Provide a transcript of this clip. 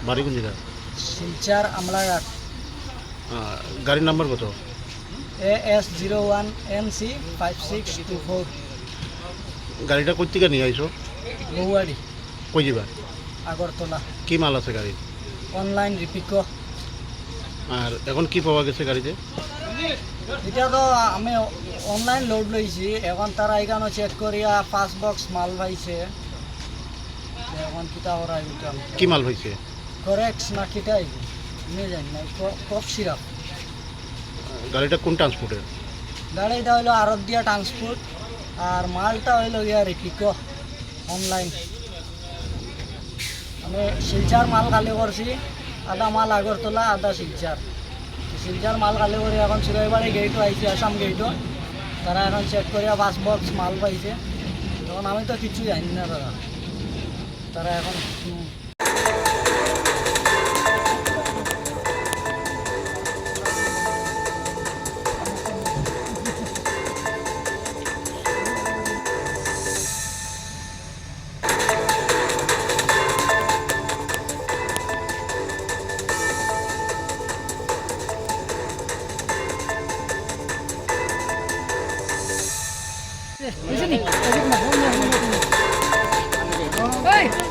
বাড়ি কোন জায়গা? শিলচার আমলাঘাট। গাড়ির নাম্বার কত? AS01NC5624। গাড়িটা কই থেকে নিয়ে আইছো? বৌয়ারি কই যাবা? আগরতলা। কি মাল আছে গাড়ির? অনলাইন রিপিকো। আর এখন কি পাওয়া গেছে গাড়িতে? এটা তো আমি অনলাইন লোড লইছি, এখন তারা এখানে চেক করিয়া 5 বক্স মাল পাইছে। এখন কিতা ওরা কি মাল হয়েছে? করেক্ট না কিটাই নিয়ে যাই না, কফ সিরাপ। গাড়িটা কোন ট্রান্সপোর্টের? গাড়িটা হইলো আরতিয়া ট্রান্সপোর্ট, আর মালটা হইলো গিয়া রিপিকো অনলাইন। আমি শিলচার মাল খালি করছি, আধা মাল আগরতলা আধা শিলচার। শিলচার মাল খালি করে এখন সুরাইবাড়ি গেটও আইছে, আসাম গেটও। তারা এখন চেক করিয়া 5 বক্স মাল পাইছে। তখন আমি তো কিছু জানি না দাদা, তারা এখন Hey!